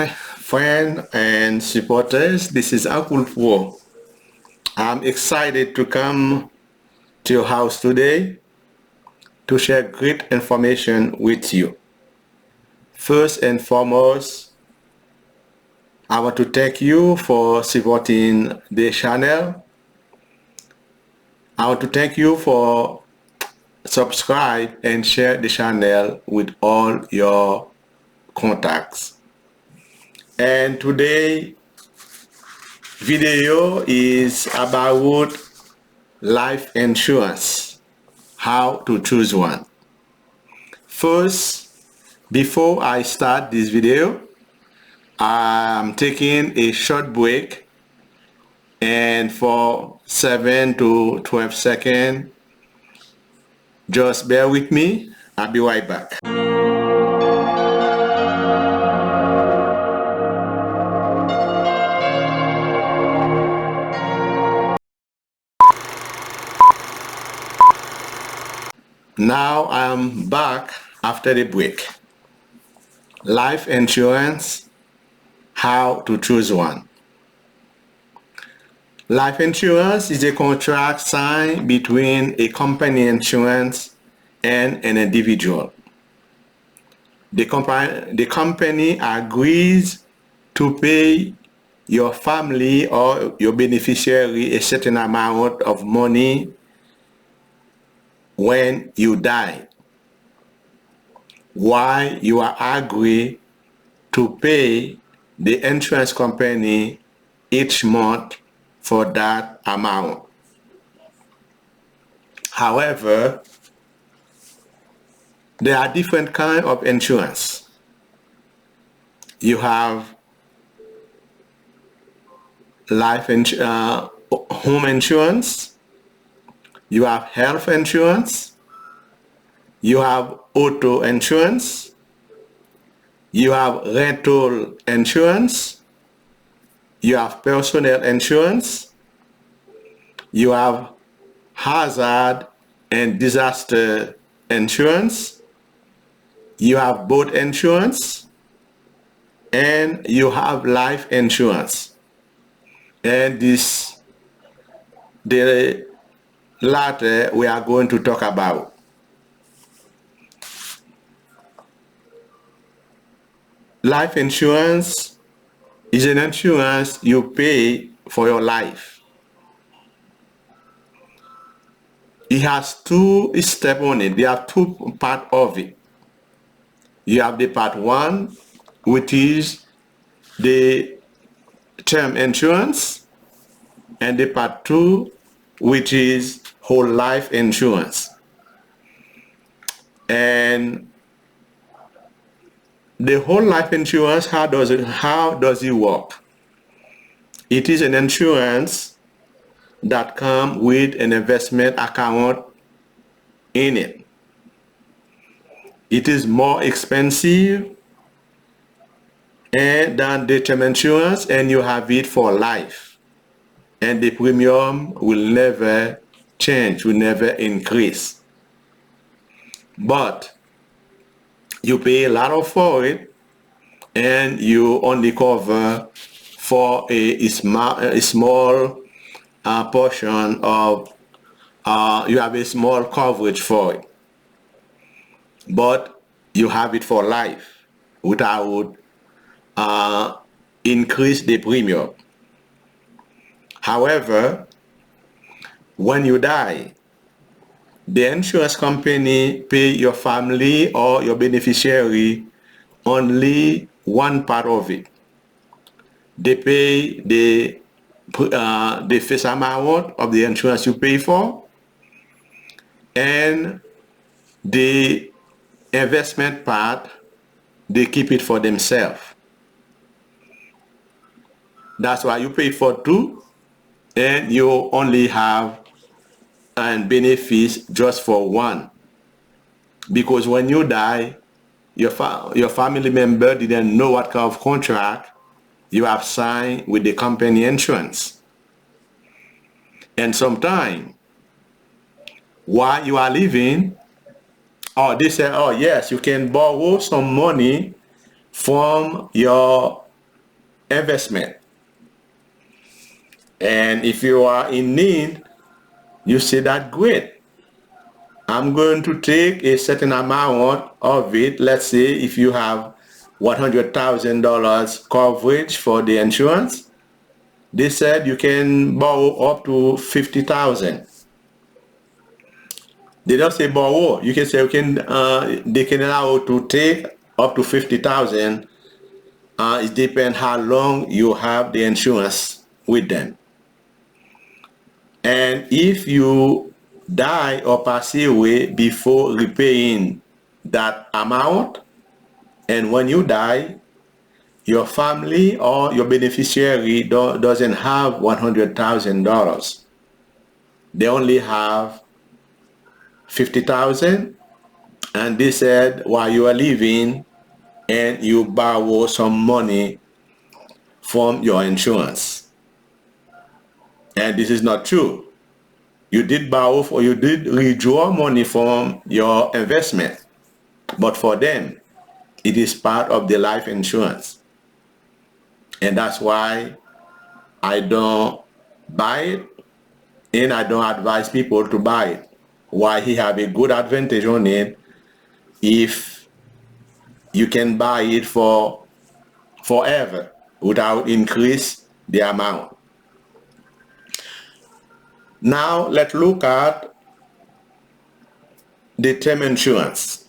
friends and supporters. This is Uncle Pro. I'm excited to come to your house today to share great information with you. First and foremost, I want to thank you for supporting the channel. I want to thank you for subscribe and share the channel with all your contacts. And today video is about life insurance, how to choose one. First, before I start this video, I'm taking a short break, and for 7 to 12 seconds, just bear with me. I'll be right back. Now I'm back after the break. Life insurance, how to choose one. Life insurance is a contract signed between a company insurance and an individual. The company agrees to pay your family or your beneficiary a certain amount of money when you die, while you are agree to pay the insurance company each month for that amount. However, there are different kinds of insurance. You have home insurance, you have health insurance, you have auto insurance, you have rental insurance, you have personal insurance, you have hazard and disaster insurance, you have boat insurance, and you have life insurance. And the latter we are going to talk about. Life insurance is an insurance you pay for your life. It has two steps on it. There are two parts of it. You have the part one, which is the term insurance, and the part two, which is whole life insurance. And the whole life insurance, how does it work? It is an insurance that comes with an investment account in it. It is more expensive than the term insurance, and you have it for life. And the premium will never change, will never increase. But you pay a lot for it, and you only cover for a small portion of, you have a small coverage for it. But you have it for life without increase the premium. However, when you die, the insurance company pay your family or your beneficiary only one part of it. They pay the first amount of the insurance you pay for, and the investment part, they keep it for themselves. That's why you pay for two, and you only have and benefits just for one. Because when you die, your family member didn't know what kind of contract you have signed with the company insurance. And sometimes, while you are living, they say, oh yes, you can borrow some money from your investment. And if you are in need, you say that great. I'm going to take a certain amount of it. Let's say if you have $100,000 coverage for the insurance, they said you can borrow up to 50,000. They don't say borrow. You can say they can allow you to take up to 50,000. It depends how long you have the insurance with them. And if you die or pass away before repaying that amount, and when you die, your family or your beneficiary doesn't have $100,000. They only have 50,000, and they said while you are living and you borrow some money from your insurance. And this is not true. You did borrow or you did withdraw money from your investment, but for them, it is part of the life insurance. And that's why I don't buy it, and I don't advise people to buy it. Why he have a good advantage on it if you can buy it for forever without increase the amount. Now let's look at the term insurance.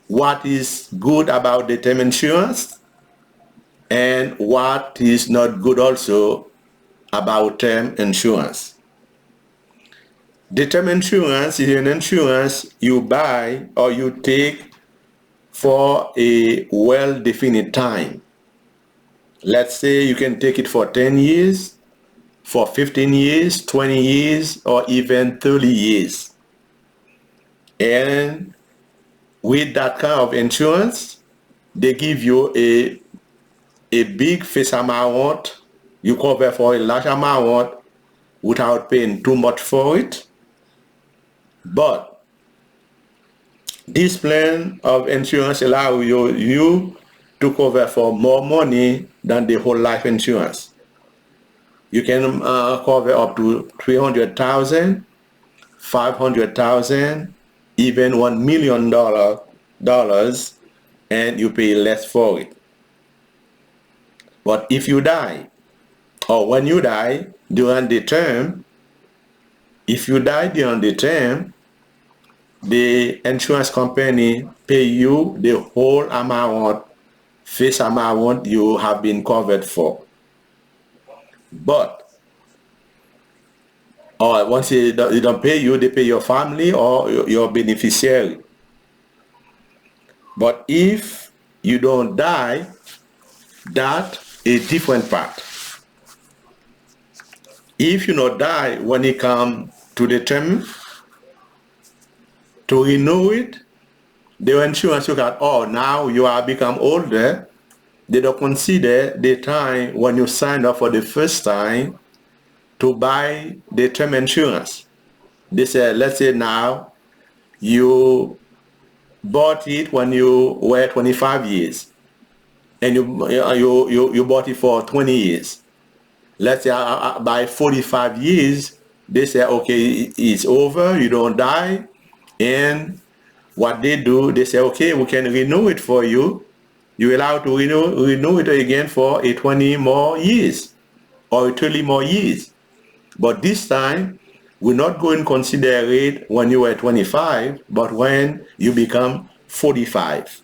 What is good about the term insurance and what is not good also about term insurance. The term insurance is an insurance you buy or you take for a well-defined time. Let's say you can take it for 10 years, for 15 years, 20 years, or even 30 years. And with that kind of insurance, they give you a big face amount. You cover for a large amount without paying too much for it. But this plan of insurance allows you to cover for more money than the whole life insurance. You can cover up to 300,000, 500,000, even $1 million, and you pay less for it. But if you die, or when you die during the term, if you die during the term, the insurance company pay you the whole amount, face amount you have been covered for. But once they don't pay you, they pay your family or your beneficiary. But if you don't die, that is different part. If you not die when it comes to the term, to renew it, the insurance look at, now you are become older. They don't consider the time when you signed up for the first time to buy the term insurance. They say, let's say now you bought it when you were 25 years, and you bought it for 20 years. Let's say by 45 years, they say, okay, it's over, you don't die. And what they do, they say, okay, we can renew it for you. You're allowed to renew it again for 20 more years or 30 more years. But this time, we're not going to consider it when you were 25, but when you become 45.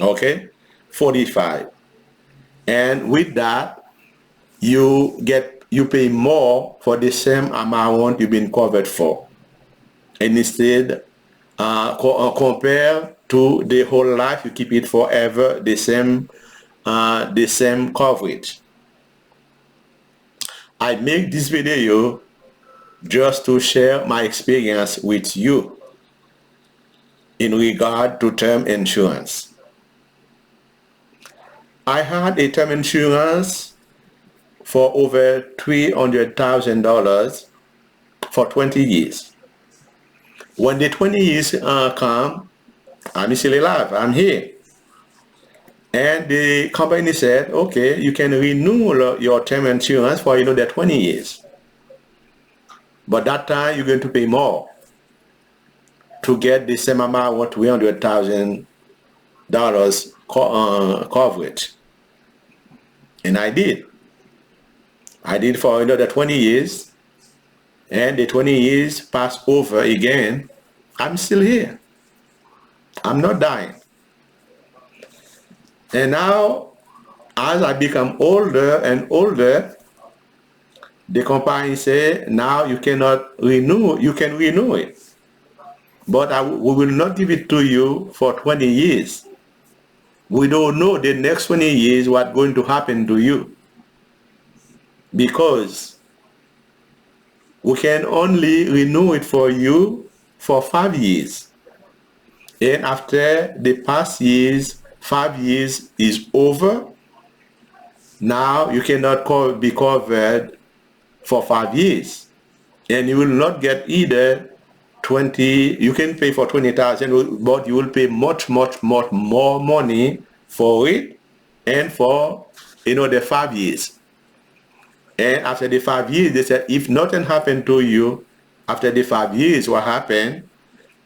Okay? 45. And with that, you pay more for the same amount you've been covered for. And instead, compare to the whole life, you keep it forever, the same coverage. I make this video just to share my experience with you in regard to term insurance. I had a term insurance for over $300,000 for 20 years. When the 20 years come, I'm still alive, I'm here. And the company said, okay, you can renew your term insurance for another 20 years. But that time you're going to pay more to get the same amount of $300,000 coverage. And I did. I did for another 20 years. And the 20 years passed over again. I'm still here. I'm not dying. And now, as I become older and older, the company say, now you cannot renew, you can renew it. But we will not give it to you for 20 years. We don't know the next 20 years what's going to happen to you. Because we can only renew it for you for 5 years. And after the past years, 5 years is over, now you cannot be covered for 5 years. And you will not get either 20, you can pay for 20,000, but you will pay much more money for it and for the 5 years. And after the 5 years, they said if nothing happened to you after the 5 years, what happened?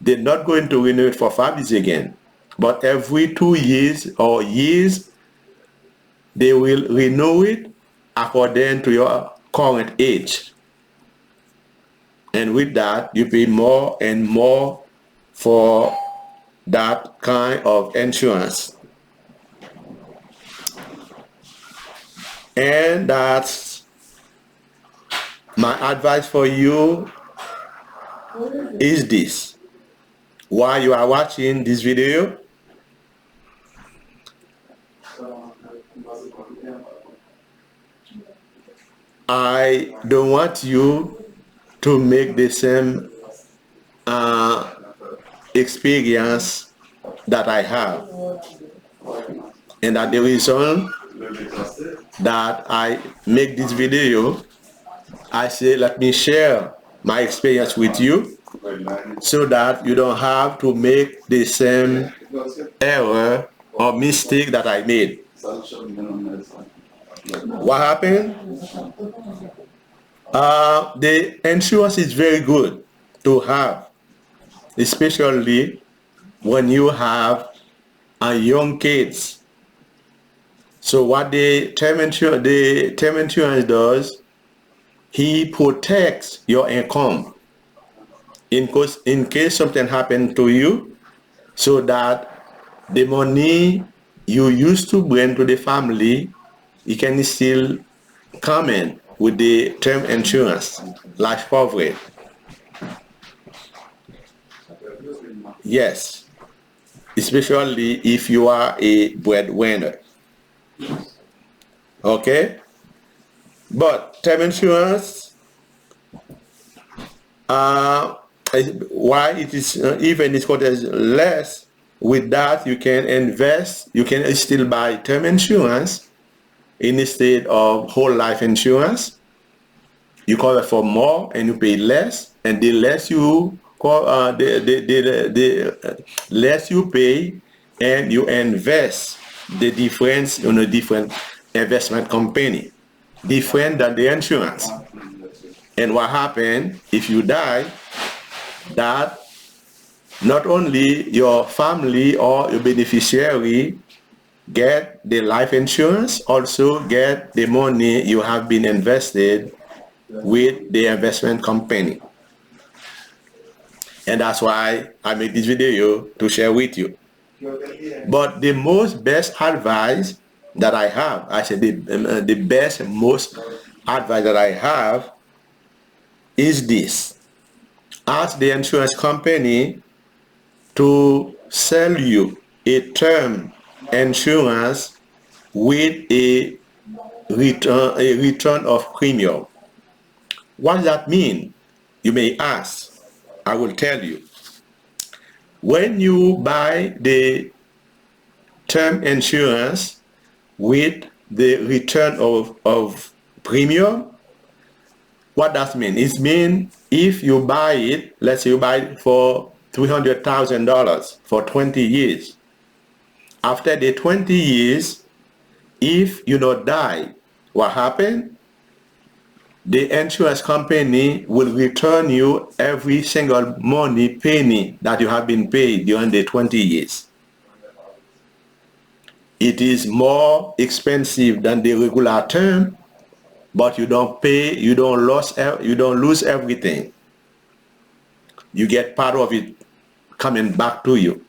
They're not going to renew it for 5 years again. But every 2 years or years, they will renew it according to your current age. And with that, you pay more and more for that kind of insurance. And that's my advice for you is this. While you are watching this video, I don't want you to make the same experience that I have. And that the reason that I make this video, I say let me share my experience with you so that you don't have to make the same error or mistake that I made. What happened? The insurance is very good to have, especially when you have young kids. So what the term insurance does, he protects your income in case something happened to you, so that the money you used to bring to the family, you can still come in with the term insurance, life coverage. Yes, especially if you are a breadwinner. Okay? But term insurance, why it is even it's called as less, with that you can invest, you can still buy term insurance instead of whole life insurance. You cover for more and you pay less, and the less you the less you pay, and you invest the difference in a different investment company, different than the insurance. And what happened if you die, that not only your family or your beneficiary get the life insurance, also get the money you have been invested with the investment company. And that's why I made this video to share with you. But the most best advice that I have, I said the best and most advice that I have is this. Ask the insurance company to sell you a term insurance with a return of premium. What does that mean? You may ask. I will tell you. When you buy the term insurance with the return of premium, what does it mean? It means if you buy it, let's say you buy it for $300,000 for 20 years, After the 20 years, if you not die, what happened? The insurance company will return you every single money penny that you have been paid during the 20 years. It is more expensive than the regular term, but you don't pay, you don't lose everything. You get part of it coming back to you.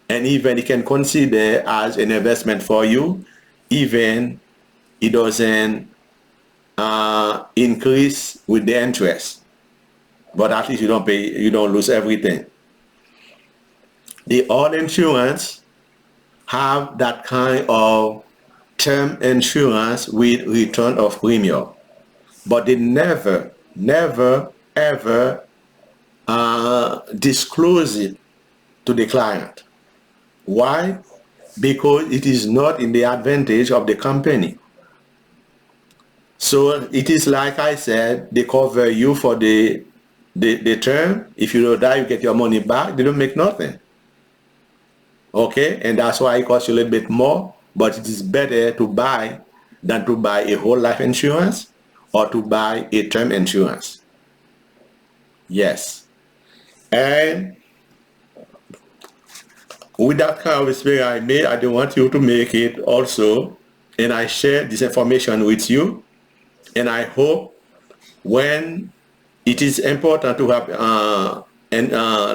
And even you can consider as an investment for you, even it doesn't increase with the interest. But at least you don't pay, you don't lose everything. The all insurance have that kind of term insurance with return of premium, but they never ever disclose it to the client. Why? Because it is not in the advantage of the company. So it is like I said, they cover you for the term. If you don't die, you get your money back. They don't make nothing. Okay, and that's why it costs you a little bit more, but it is better to buy than to buy a whole life insurance or to buy a term insurance. Yes. And with that kind of experience I made, I don't want you to make it also, and I share this information with you, and I hope when it is important to have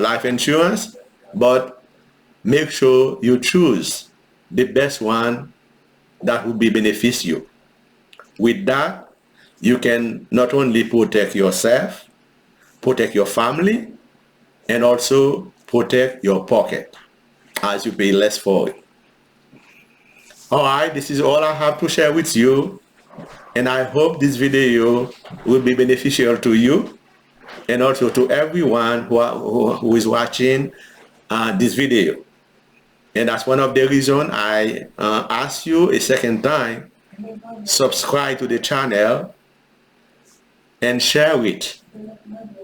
life insurance, but make sure you choose the best one that will be benefit you. With that, you can not only protect yourself, protect your family, and also protect your pocket as you pay less for it. All right, this is all I have to share with you, and I hope this video will be beneficial to you and also to everyone who is watching this video. And that's one of the reasons I ask you a second time, subscribe to the channel and share it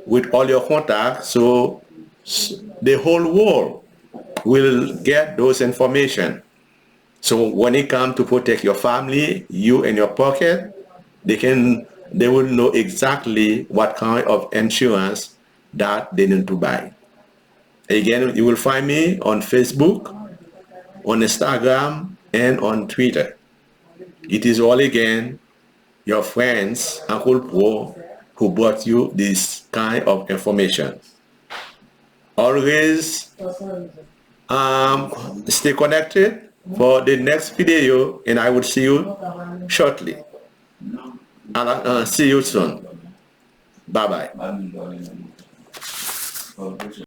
with all your contacts so the whole world will get those information. So when it comes to protect your family, you and your pocket, they will know exactly what kind of insurance that they need to buy. Again, you will find me on Facebook, on Instagram, and on Twitter. It is all again your friends, Uncle Pro, who brought you this kind of information. Always stay connected for the next video, and I will see you shortly. And see you soon. Bye-bye.